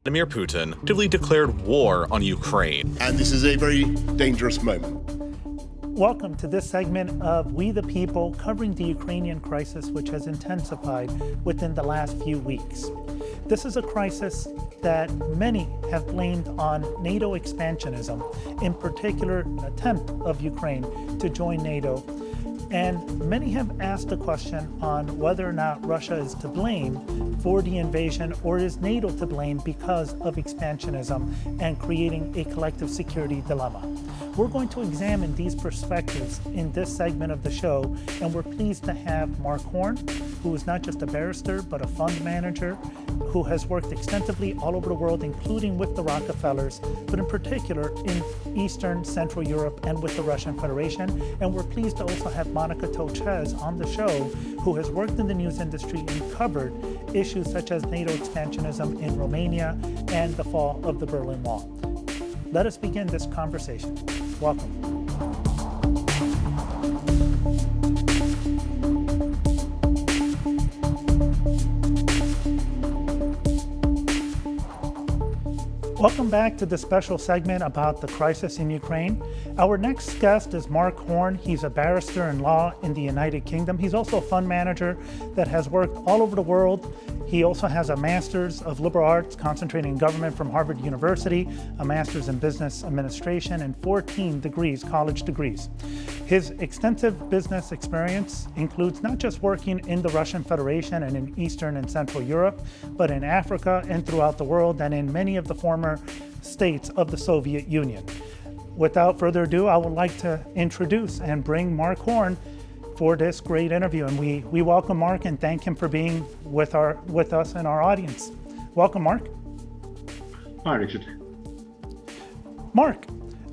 Vladimir Putin actively declared war on Ukraine. And this is a very dangerous moment. Welcome to this segment of We the People, covering the Ukrainian crisis, which has intensified within the last few weeks. This is a crisis that many have blamed on NATO expansionism, in particular an attempt of Ukraine to join NATO. And many have asked the question on whether or not Russia is to blame for the invasion, or is NATO to blame because of expansionism and creating a collective security dilemma. We're going to examine these perspectives in this segment of the show, and we're pleased to have Mark Horn, who is not just a barrister, but a fund manager, who has worked extensively all over the world, including with the Rockefellers, but in particular in Eastern Central Europe and with the Russian Federation. And we're pleased to also have Monica Tochez on the show, who has worked in the news industry and covered issues such as NATO expansionism in Romania and the fall of the Berlin Wall. Let us begin this conversation. Welcome. Welcome back to the special segment about the crisis in Ukraine. Our next guest is Mark Horn. He's a barrister in law in the United Kingdom. He's also a fund manager that has worked all over the world. He also has a master's of liberal arts concentrating in government from Harvard University, a master's in business administration, and 14 degrees, college degrees. His extensive business experience includes not just working in the Russian Federation and in Eastern and Central Europe, but in Africa and throughout the world and in many of the former states of the Soviet Union. Without further ado, I would like to introduce and bring Mark Horn for this great interview. And we welcome Mark and thank him for being with us and our audience. Welcome, Mark. Hi, Richard. Mark,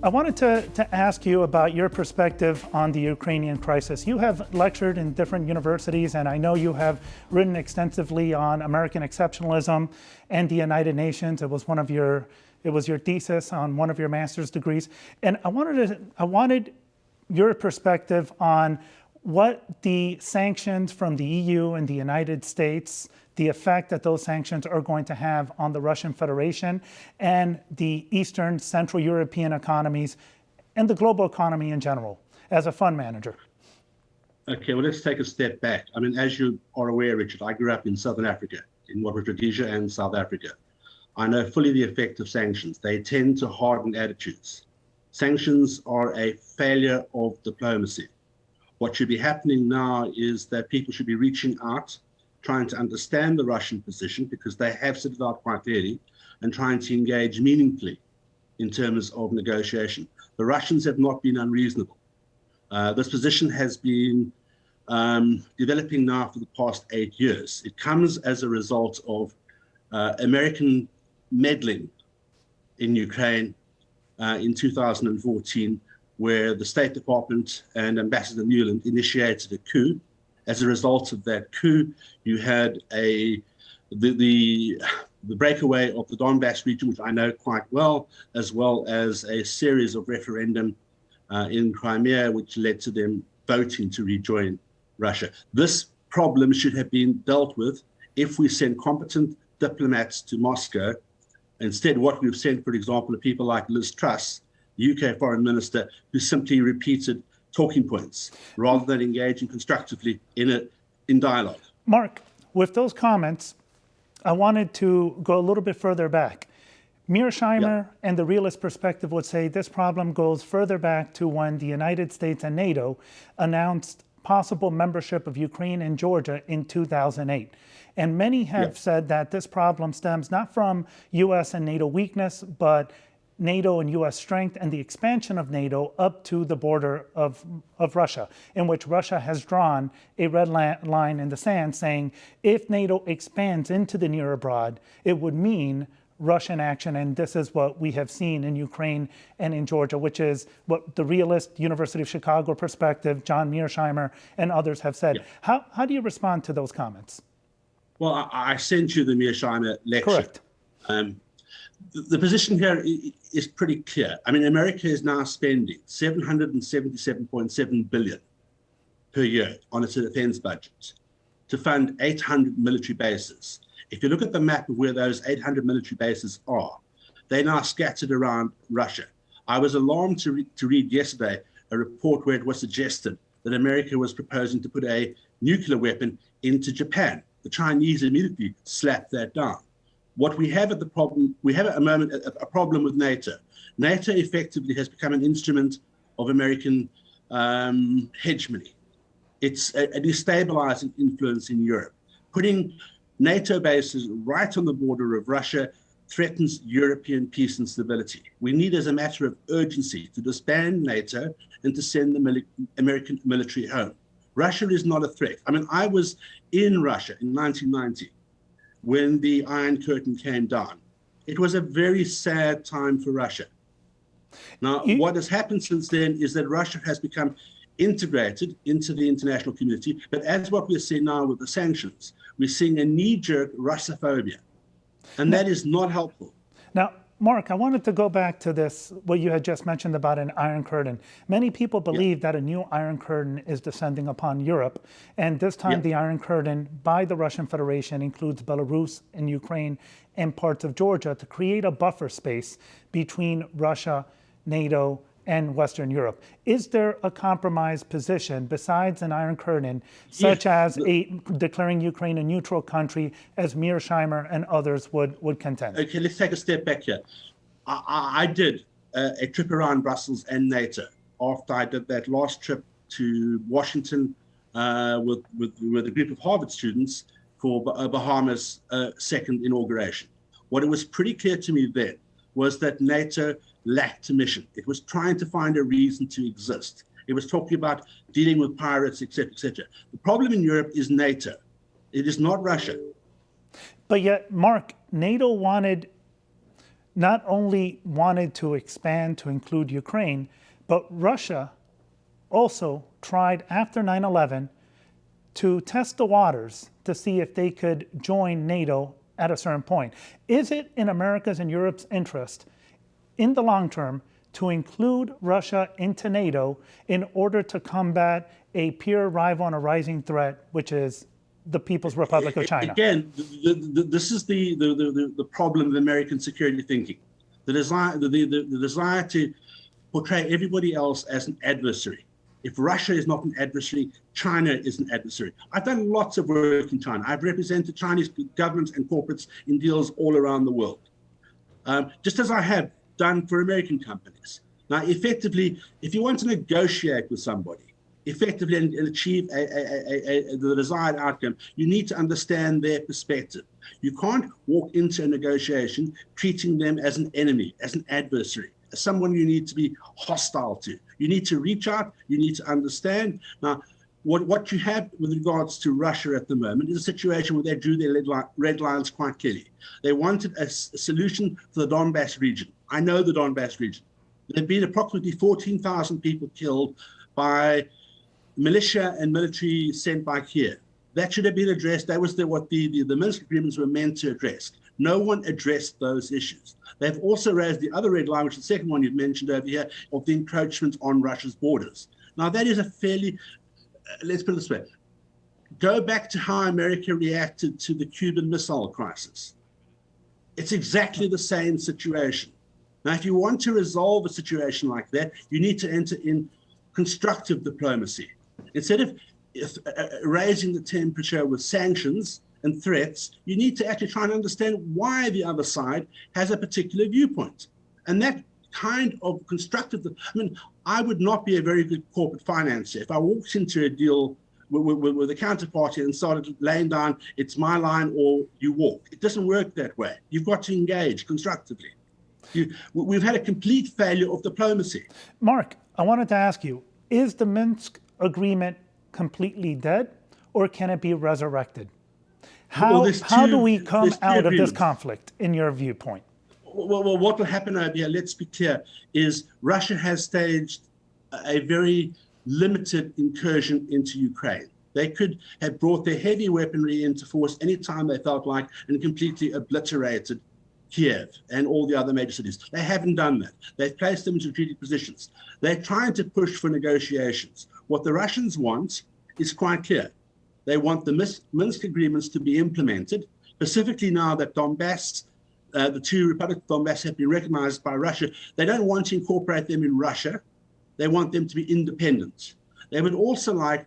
I wanted to ask you about your perspective on the Ukrainian crisis. You have lectured in different universities, and I know you have written extensively on American exceptionalism and the United Nations. It was your thesis on one of your master's degrees. And I wanted your perspective on what the sanctions from the EU and the United States, the effect that those sanctions are going to have on the Russian Federation and the Eastern Central European economies and the global economy in general, as a fund manager. Okay, well, let's take a step back. I mean, as you are aware, Richard, I grew up in Southern Africa, in what was Rhodesia and South Africa. I know fully the effect of sanctions. They tend to harden attitudes. Sanctions are a failure of diplomacy. What should be happening now is that people should be reaching out, trying to understand the Russian position, because they have set it out quite clearly, and trying to engage meaningfully in terms of negotiation. The Russians have not been unreasonable. This position has been developing now for the past 8 years. It comes as a result of American meddling in Ukraine in 2014, where the State Department and Ambassador Newland initiated a coup. As a result of that coup, you had the breakaway of the Donbass region, which I know quite well as a series of referendum in Crimea, which led to them voting to rejoin Russia. This problem should have been dealt with if we send competent diplomats to Moscow. Instead, what we've sent, for example, are people like Liz Truss, the UK Foreign Minister, who simply repeated talking points rather than engaging constructively in dialogue. Mark, with those comments, I wanted to go a little bit further back. Mearsheimer and the realist perspective would say this problem goes further back to when the United States and NATO announced possible membership of Ukraine and Georgia in 2008. And many have said that this problem stems not from US and NATO weakness, but NATO and US strength and the expansion of NATO up to the border of Russia, in which Russia has drawn a red line in the sand saying, if NATO expands into the near abroad, it would mean Russian action. And this is what we have seen in Ukraine and in Georgia, which is what the realist University of Chicago perspective, John Mearsheimer and others have said. How do you respond to those comments? Well, I sent you the Mearsheimer lecture. Correct. The position here is pretty clear. I mean, America is now spending $777.7 billion per year on its defense budget to fund 800 military bases. If you look at the map of where those 800 military bases are, they're now scattered around Russia. I was alarmed to read yesterday a report where it was suggested that America was proposing to put a nuclear weapon into Japan. The Chinese immediately slapped that down. What we have at the problem, we have at the moment a problem with NATO. NATO effectively has become an instrument of American hegemony. It's a destabilizing influence in Europe. Putting NATO bases right on the border of Russia threatens European peace and stability. We need, as a matter of urgency, to disband NATO and to send the American military home. Russia is not a threat. I mean, I was in Russia in 1990 when the Iron Curtain came down. It was a very sad time for Russia. Now, what has happened since then is that Russia has become integrated into the international community. But as what we're seeing now with the sanctions, we're seeing a knee-jerk Russophobia. And that is not helpful. Now, Mark, I wanted to go back to this, what you had just mentioned about an Iron Curtain. Many people believe that a new Iron Curtain is descending upon Europe. And this time the Iron Curtain by the Russian Federation includes Belarus and Ukraine and parts of Georgia to create a buffer space between Russia, NATO, and Western Europe. Is there a compromise position besides an Iron Curtain, such as declaring Ukraine a neutral country, as Mearsheimer and others would contend? Okay, let's take a step back here. I did a trip around Brussels and NATO after I did that last trip to Washington with a group of Harvard students for Bahama's second inauguration. What it was pretty clear to me then was that NATO lacked a mission. It was trying to find a reason to exist. It was talking about dealing with pirates, etc., etc. The problem in Europe is NATO. It is not Russia. But yet, Mark, NATO not only wanted to expand to include Ukraine, but Russia also tried after 9/11 to test the waters to see if they could join NATO at a certain point. Is it in America's and Europe's interest in the long term to include Russia into NATO in order to combat a peer rival and a rising threat, which is the People's Republic of China? Again, this is the problem of American security thinking. The desire to portray everybody else as an adversary. If Russia is not an adversary, China is an adversary. I've done lots of work in China. I've represented Chinese governments and corporates in deals all around the world, just as I have done for American companies. Now, effectively, if you want to negotiate with somebody, effectively and achieve the desired outcome, you need to understand their perspective. You can't walk into a negotiation treating them as an enemy, as an adversary, as someone you need to be hostile to. You need to reach out, you need to understand. Now, what you have with regards to Russia at the moment is a situation where they drew their red lines quite clearly. They wanted a solution for the Donbass region. I know the Donbass region. There have been approximately 14,000 people killed by militia and military sent by Kiev. That should have been addressed. That was what the Minsk agreements were meant to address. No one addressed those issues. They've also raised the other red line, which is the second one you've mentioned over here, of the encroachment on Russia's borders. Now, that is a fairly, let's put it this way, go back to how America reacted to the Cuban Missile Crisis. It's exactly the same situation. Now, if you want to resolve a situation like that, you need to enter in constructive diplomacy. Instead of raising the temperature with sanctions and threats, you need to actually try and understand why the other side has a particular viewpoint. And that kind of constructive, I mean, I would not be a very good corporate financier if I walked into a deal with a counterparty and started laying down, it's my line or you walk. It doesn't work that way. You've got to engage constructively. We've had a complete failure of diplomacy. Mark, I wanted to ask you, is the Minsk agreement completely dead, or can it be resurrected? How do we come out of this conflict, in your viewpoint? Well, what will happen over here, let's be clear, is Russia has staged a very limited incursion into Ukraine. They could have brought their heavy weaponry into force anytime they felt like and completely obliterated Kiev and all the other major cities. They haven't done that. They've placed them in strategic positions. They're trying to push for negotiations. What the Russians want is quite clear. They want the Minsk agreements to be implemented. specifically now that Donbass, the two republics of Donbass have been recognized by Russia. They don't want to incorporate them in Russia. They want them to be independent. They would also like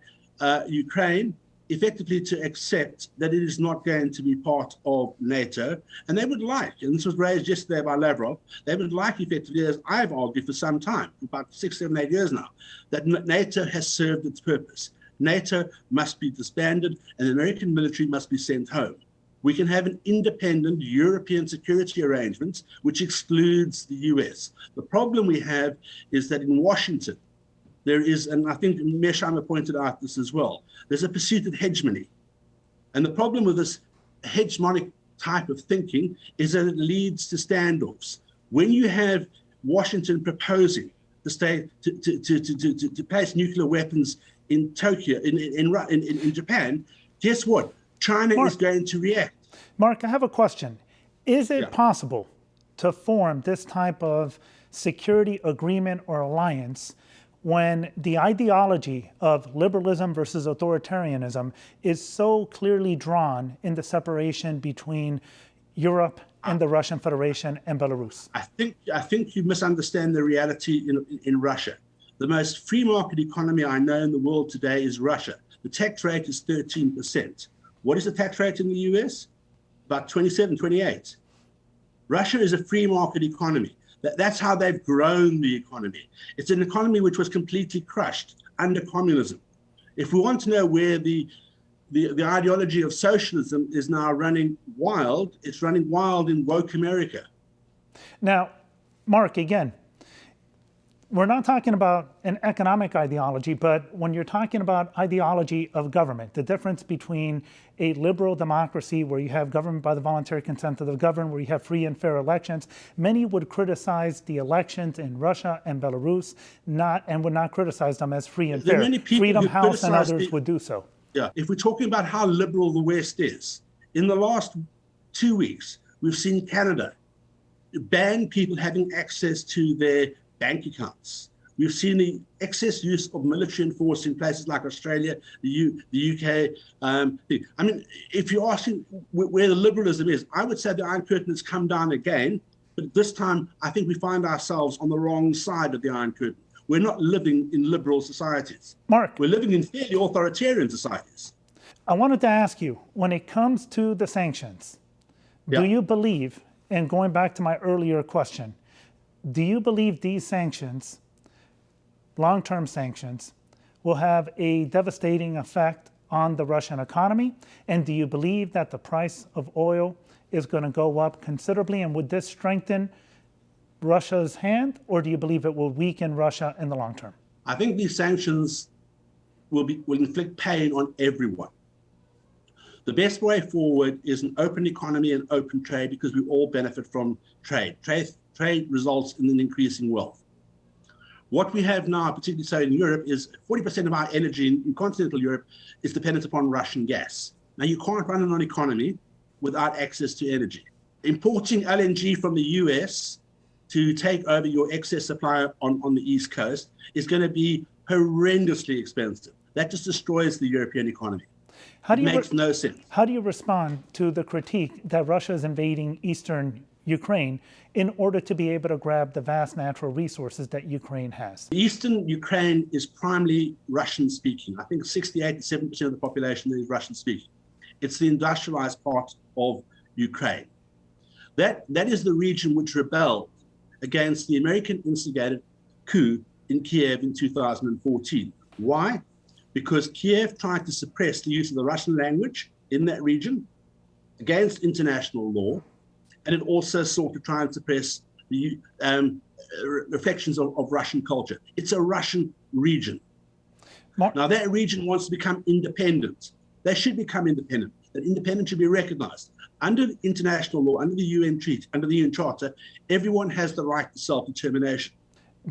Ukraine effectively to accept that it is not going to be part of NATO. And they would like, and this was raised yesterday by Lavrov, they would like effectively, as I've argued for some time, about 6, 7, 8 years now, that NATO has served its purpose. NATO must be disbanded and the American military must be sent home. We can have an independent European security arrangement which excludes the US. The problem we have is that in Washington, there is, and I think Mearsheimer pointed out this as well, there's a pursuit of hegemony. And the problem with this hegemonic type of thinking is that it leads to standoffs. When you have Washington proposing to place nuclear weapons in Tokyo, in Japan, guess what? China is going to react. Mark, I have a question. Is it possible to form this type of security agreement or alliance when the ideology of liberalism versus authoritarianism is so clearly drawn in the separation between Europe and the Russian Federation and Belarus? I think you misunderstand the reality in Russia. The most free market economy I know in the world today is Russia. The tax rate is 13%. What is the tax rate in the US? About 27, 28. Russia is a free market economy. That's how they've grown the economy. It's an economy which was completely crushed under communism. If we want to know where the ideology of socialism is now running wild, it's running wild in woke America. Now, Mark, again, we're not talking about an economic ideology, but when you're talking about ideology of government, the difference between a liberal democracy where you have government by the voluntary consent of the governed, where you have free and fair elections, many would criticize the elections in Russia and Belarus, and would not criticize them as free and fair. Freedom House and others would do so. Yeah, if we're talking about how liberal the West is, in the last 2 weeks, we've seen Canada ban people having access to their bank accounts. We've seen the excess use of military and force in places like Australia, the UK. I mean, if you're asking where the liberalism is, I would say the Iron Curtain has come down again, but this time I think we find ourselves on the wrong side of the Iron Curtain. We're not living in liberal societies. Mark, we're living in fairly authoritarian societies. I wanted to ask you, when it comes to the sanctions, do you believe, and going back to my earlier question, do you believe these sanctions, long-term sanctions, will have a devastating effect on the Russian economy? And do you believe that the price of oil is going to go up considerably? And would this strengthen Russia's hand, or do you believe it will weaken Russia in the long term? I think these sanctions will inflict pain on everyone. The best way forward is an open economy and open trade, because we all benefit from trade. Trade results in an increasing wealth. What we have now, particularly so in Europe, is 40% of our energy in continental Europe is dependent upon Russian gas. Now, you can't run an economy without access to energy. Importing LNG from the US to take over your excess supply on the East Coast is going to be horrendously expensive. That just destroys the European economy. It makes no sense. How do you respond to the critique that Russia is invading eastern Ukraine in order to be able to grab the vast natural resources that Ukraine has? Eastern Ukraine is primarily Russian-speaking. I think 68 to 70% of the population is Russian-speaking. It's the industrialized part of Ukraine. That is the region which rebelled against the American-instigated coup in Kiev in 2014. Why? Because Kiev tried to suppress the use of the Russian language in that region against international law, and it also sought to try and suppress the reflections of Russian culture. It's a Russian region. Now, that region wants to become independent. They should become independent. That independence should be recognized. Under international law, under the UN Treaty, under the UN Charter, everyone has the right to self-determination.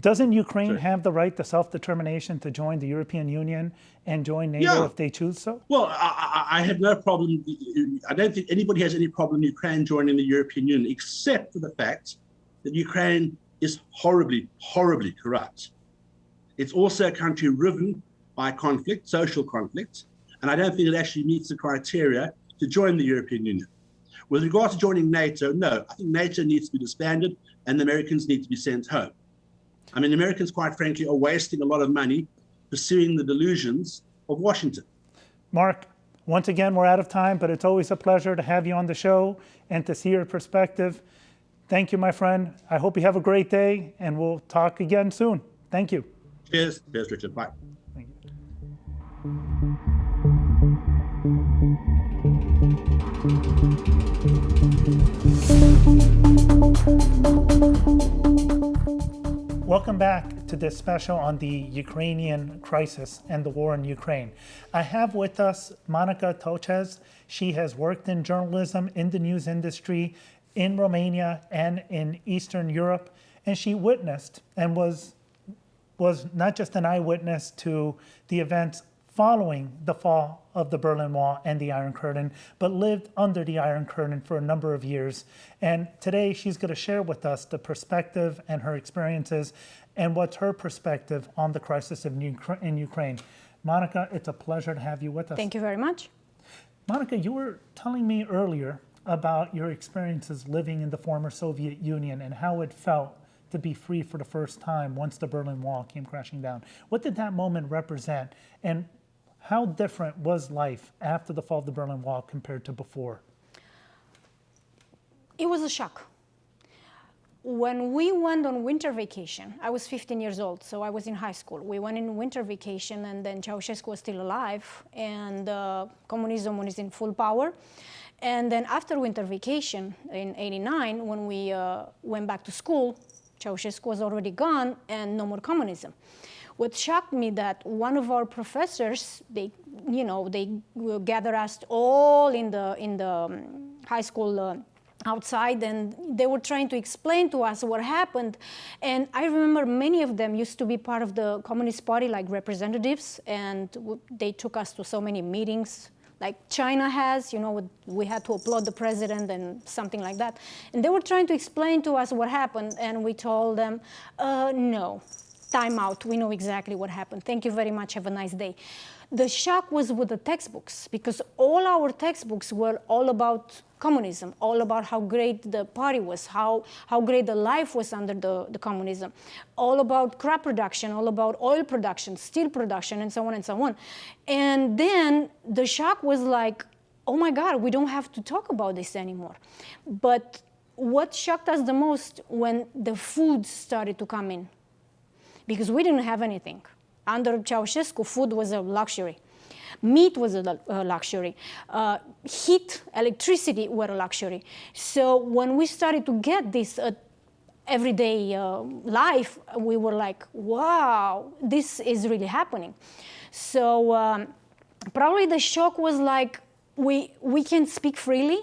Doesn't Ukraine have the right to self-determination to join the European Union and join NATO if they choose so? Well, I have no problem. I don't think anybody has any problem Ukraine joining the European Union, except for the fact that Ukraine is horribly, horribly corrupt. It's also a country riven by conflict, social conflict, and I don't think it actually meets the criteria to join the European Union. With regard to joining NATO, no, I think NATO needs to be disbanded and the Americans need to be sent home. I mean, Americans, quite frankly, are wasting a lot of money pursuing the delusions of Washington. Mark, once again, we're out of time, but it's always a pleasure to have you on the show and to see your perspective. Thank you, my friend. I hope you have a great day, and we'll talk again soon. Thank you. Cheers. Cheers, Richard. Bye. Thank you. Welcome back to this special on the Ukrainian crisis and the war in Ukraine. I have with us Monica Tochez. She has worked in journalism in the news industry in Romania and in Eastern Europe, and she witnessed and was not just an eyewitness to the events following the fall of the Berlin Wall and the Iron Curtain, but lived under the Iron Curtain for a number of years. And today she's going to share with us the perspective and her experiences and what's her perspective on the crisis in Ukraine. Monica, it's a pleasure to have you with us. Thank you very much. Monica, you were telling me earlier about your experiences living in the former Soviet Union and how it felt to be free for the first time once the Berlin Wall came crashing down. What did that moment represent, and how different was life after the fall of the Berlin Wall compared to before? It was a shock. When we went on winter vacation, I was 15 years old, so I was in high school. We went in winter vacation, and then Ceausescu was still alive, and communism was in full power. And then after winter vacation in '89, when we went back to school, Ceausescu was already gone and no more communism. What shocked me that one of our professors, they gathered us all in the high school outside, and they were trying to explain to us what happened. And I remember many of them used to be part of the Communist Party, like representatives, and they took us to so many meetings, like China has, we had to applaud the president and something like that. And they were trying to explain to us what happened, and we told them, no, time out, we know exactly what happened. Thank you very much, have a nice day. The shock was with the textbooks, because all our textbooks were all about communism, all about how great the party was, how great the life was under the communism, all about crop production, all about oil production, steel production, and so on and so on. And then the shock was like, oh my God, we don't have to talk about this anymore. But what shocked us the most when the food started to come in, because we didn't have anything. Under Ceausescu, food was a luxury. Meat was a luxury. Heat, electricity were a luxury. So when we started to get this everyday life, we were like, wow, this is really happening. So probably the shock was like, we can speak freely.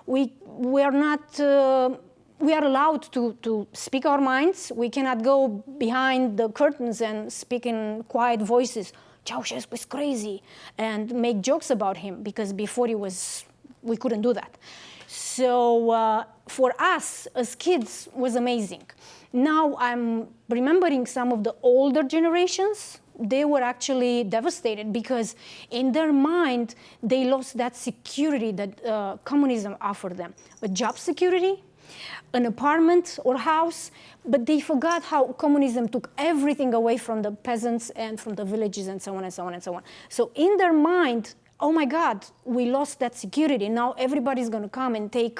We are not... we are allowed to speak our minds. We cannot go behind the curtains and speak in quiet voices. Ceausescu is crazy, and make jokes about him, because before we couldn't do that. So for us as kids was amazing. Now I'm remembering some of the older generations. They were actually devastated, because in their mind they lost that security that communism offered them. A job security, an apartment or house, but they forgot how communism took everything away from the peasants and from the villages and so on and so on and so on. So in their mind, oh my God, we lost that security. Now everybody's going to come and take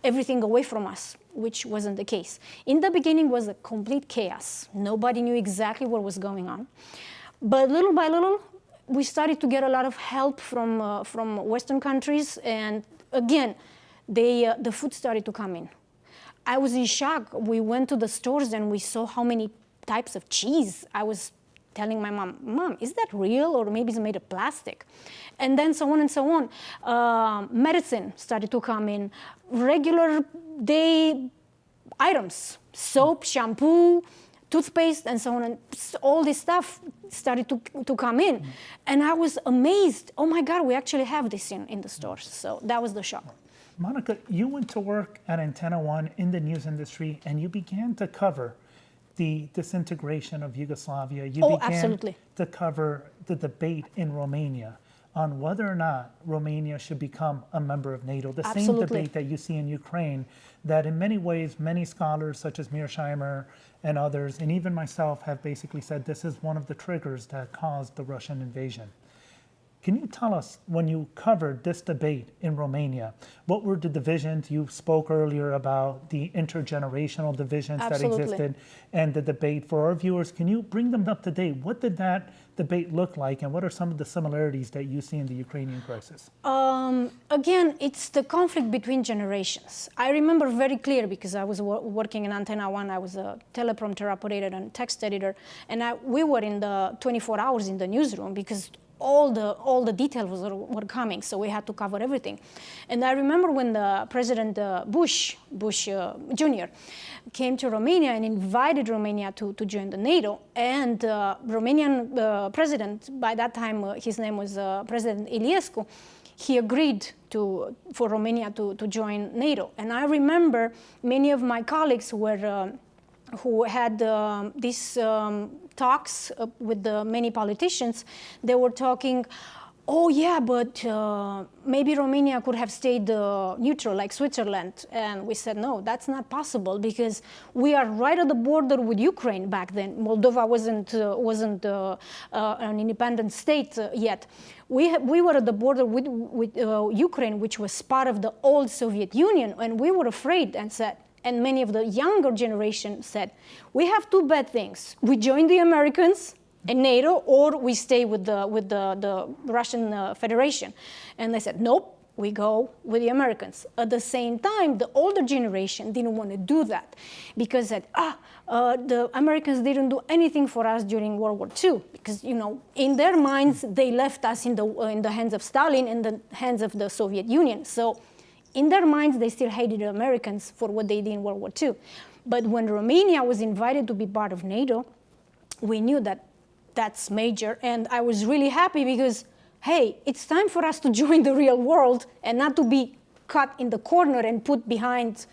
everything away from us, which wasn't the case. In the beginning was a complete chaos. Nobody knew exactly what was going on. But little by little, we started to get a lot of help from Western countries, and again, the food started to come in. I was in shock. We went to the stores and we saw how many types of cheese. I was telling my mom, Mom, is that real, or maybe it's made of plastic? And then so on and so on. Medicine started to come in, regular day items, soap, shampoo, toothpaste, and so on, and all this stuff started to come in. And I was amazed. Oh my God, we actually have this in the stores. So that was the shock. Monica, you went to work at Antenna One in the news industry, and you began to cover the disintegration of Yugoslavia. You began absolutely. to cover the debate in Romania. on whether or not Romania should become a member of NATO. The same Absolutely. debate that you see in Ukraine, that in many ways, many scholars such as Mearsheimer and others, and even myself, have basically said this is one of the triggers that caused the Russian invasion. Can you tell us, when you covered this debate in Romania, what were the divisions? You spoke earlier about the intergenerational divisions Absolutely. that existed and the debate. For our viewers, can you bring them up to date? What did that debate look like, and what are some of the similarities that you see in the Ukrainian crisis? Again, it's the conflict between generations. I remember very clear because I was working in Antenna One. I was a teleprompter operator and text editor, and we were in the 24 hours in the newsroom because all the details were coming, so we had to cover everything. And I remember when the President Bush Jr. came to Romania and invited Romania to join the NATO, and Romanian president, by that time his name was President Iliescu, he agreed for Romania to join NATO. And I remember many of my colleagues who had these talks with the many politicians. They were talking, oh yeah, but maybe Romania could have stayed neutral like Switzerland. And we said, no, that's not possible because we are right at the border with Ukraine back then. Moldova wasn't an independent state yet. We were at the border with Ukraine, which was part of the old Soviet Union, and we were afraid and said, and many of the younger generation said, we have two bad things. We join the Americans and NATO, or we stay with the Russian Federation. And they said, nope, we go with the Americans. At the same time, the older generation didn't want to do that because said, the Americans didn't do anything for us during World War II because, in their minds, they left us in the hands of Stalin and the hands of the Soviet Union. So in their minds, they still hated the Americans for what they did in World War II. But when Romania was invited to be part of NATO, we knew that that's major. And I was really happy because, hey, it's time for us to join the real world and not to be cut in the corner and put behind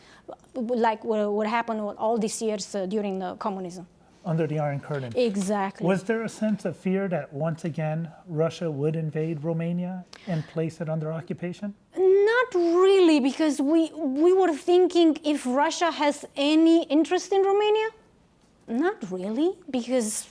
like what happened all these years during the communism. Under the Iron Curtain. Exactly. Was there a sense of fear that once again Russia would invade Romania and place it under occupation? Not really, because we were thinking if Russia has any interest in Romania. Not really, because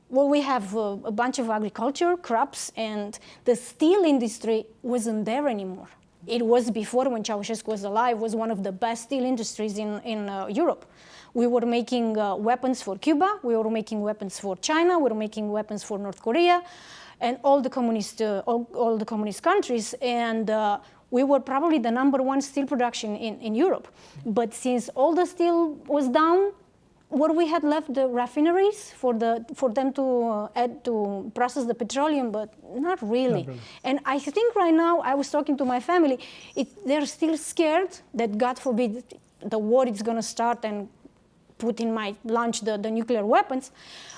we have a bunch of agriculture, crops, and the steel industry wasn't there anymore. It was before, when Ceausescu was alive, was one of the best steel industries in Europe. We were making weapons for Cuba, we were making weapons for China, we were making weapons for North Korea, and all the communist countries, and we were probably the #1 steel production in Europe. But since all the steel was down, what we had left the refineries for them to process the petroleum, but not really. And I think right now, I was talking to my family, they're still scared that, God forbid, the war is going to start and Putin might launch the nuclear weapons.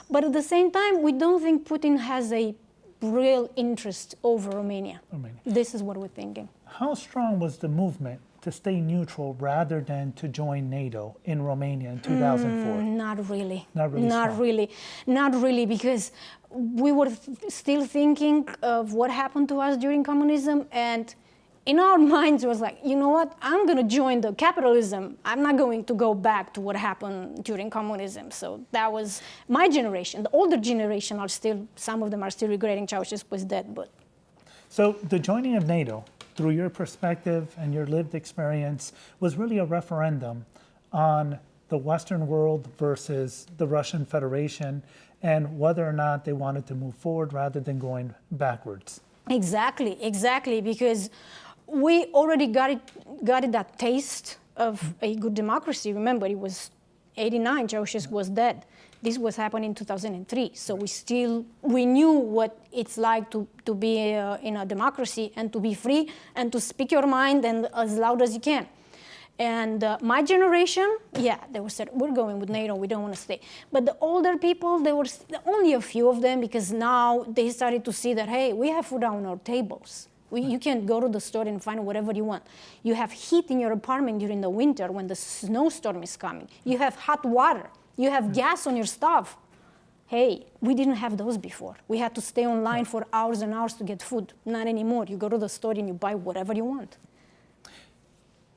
But at the same time, we don't think Putin has a real interest over Romania. This is what we're thinking. How strong was the movement to stay neutral rather than to join NATO in Romania in 2004? Not really. Not really, Because we were still thinking of what happened to us during communism, and in our minds it was like, you know what, I'm going to join the capitalism. I'm not going to go back to what happened during communism. So that was my generation. The older generation some of them are still regretting Ceausescu was dead. But so the joining of NATO, through your perspective and your lived experience, was really a referendum on the Western world versus the Russian Federation and whether or not they wanted to move forward rather than going backwards. Exactly, because we already got that taste of a good democracy. Remember, it was 89, Ceausescu was dead. This was happening in 2003. So we knew what it's like to be in a democracy and to be free and to speak your mind and as loud as you can. And my generation, they were said, we're going with NATO, we don't want to stay. But the older people, there were only a few of them, because now they started to see that, hey, we have food on our tables. You can go to the store and find whatever you want. You have heat in your apartment during the winter when the snowstorm is coming. You have hot water. You have gas on your stove. Hey, we didn't have those before. We had to stay online for hours and hours to get food. Not anymore. You go to the store and you buy whatever you want.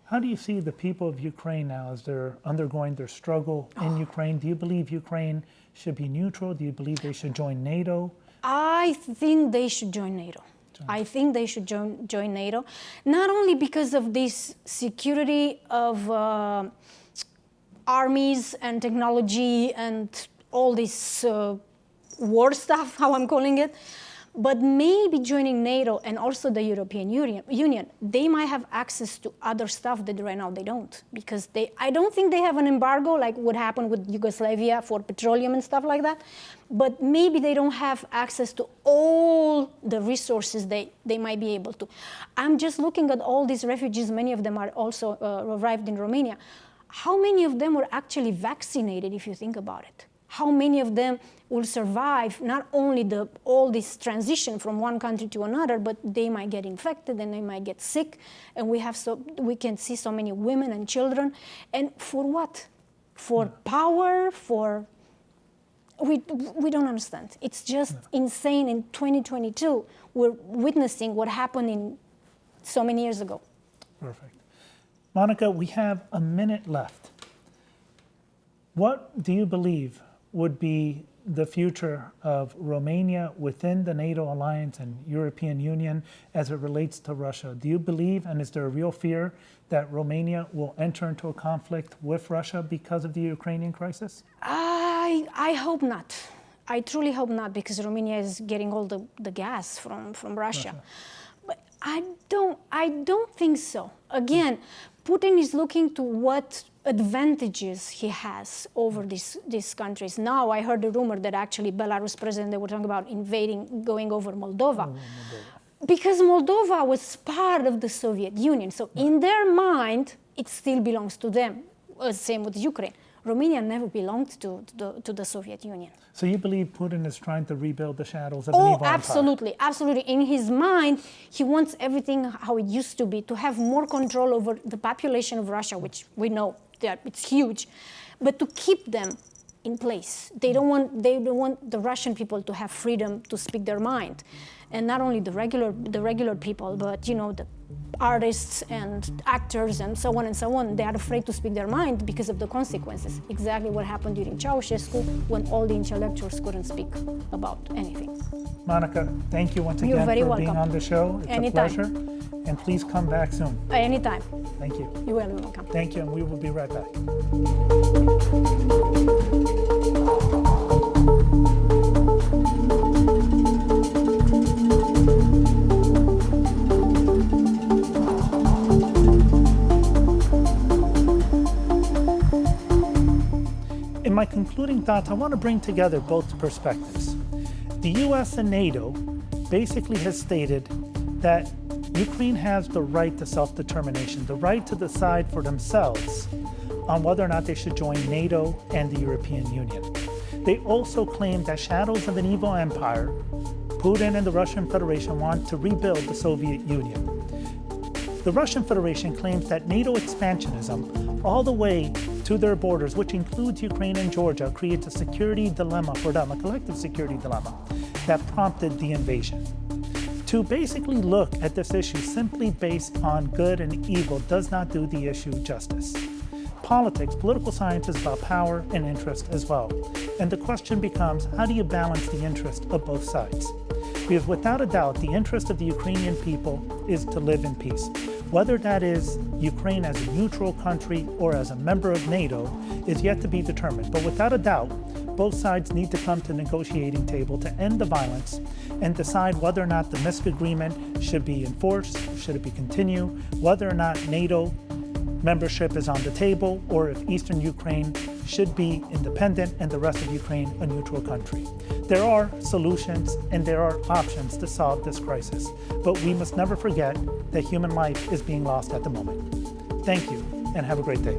How do you see the people of Ukraine now as they're undergoing their struggle in Ukraine? Do you believe Ukraine should be neutral? Do you believe they should join NATO? I think they should join NATO. I think they should join NATO, not only because of this security of armies and technology and all this war stuff, how I'm calling it, but maybe joining NATO and also the European Union, they might have access to other stuff that right now they don't, because I don't think they have an embargo like what happened with Yugoslavia for petroleum and stuff like that, but maybe they don't have access to all the resources they might be able to. I'm just looking at all these refugees, many of them are also arrived in Romania. How many of them were actually vaccinated, if you think about it? How many of them will survive not only all this transition from one country to another, but they might get infected and they might get sick, and we can see so many women and children. And for what? For power? For we don't understand. It's just insane. In 2022, we're witnessing what happened in so many years ago. Perfect. Monica, we have a minute left. What do you believe would be the future of Romania within the NATO alliance and European Union as it relates to Russia? Do you believe, and is there a real fear, that Romania will enter into a conflict with Russia because of the Ukrainian crisis? I hope not. I truly hope not, because Romania is getting all the gas from Russia. But I don't think so. Again, Putin is looking to what advantages he has over these countries. Now I heard a rumor that actually Belarus president, they were talking about going over Moldova. Because Moldova was part of the Soviet Union. So in their mind, it still belongs to them. Same with Ukraine. Romania never belonged to the Soviet Union. So you believe Putin is trying to rebuild the shadows of an evil empire? Absolutely, absolutely. In his mind, he wants everything how it used to be, to have more control over the population of Russia, which we know that it's huge, but to keep them in place. They don't want the Russian people to have freedom to speak their mind. And not only the regular people, but the artists and actors and so on, they are afraid to speak their mind because of the consequences. Exactly what happened during Ceausescu, when all the intellectuals couldn't speak about anything. Monica, thank you once again for being on the show. It's a pleasure. And please come back soon. Anytime. Thank you. You're welcome. Thank you, and we will be right back. In my concluding thoughts, I want to bring together both perspectives. The U.S. and NATO basically has stated that Ukraine has the right to self-determination, the right to decide for themselves on whether or not they should join NATO and the European Union. They also claim that shadows of an evil empire, Putin and the Russian Federation, want to rebuild the Soviet Union. The Russian Federation claims that NATO expansionism all the way to their borders, which includes Ukraine and Georgia, creates a security dilemma for them, a collective security dilemma that prompted the invasion. To basically look at this issue simply based on good and evil does not do the issue justice. Politics, political science is about power and interest as well. And the question becomes, how do you balance the interest of both sides? Because without a doubt, the interest of the Ukrainian people is to live in peace. Whether that is Ukraine as a neutral country or as a member of NATO is yet to be determined. But without a doubt, both sides need to come to the negotiating table to end the violence and decide whether or not the Minsk agreement should be enforced, should it be continued, whether or not NATO membership is on the table, or if Eastern Ukraine should be independent and the rest of Ukraine a neutral country. There are solutions and there are options to solve this crisis, but we must never forget that human life is being lost at the moment. Thank you and have a great day.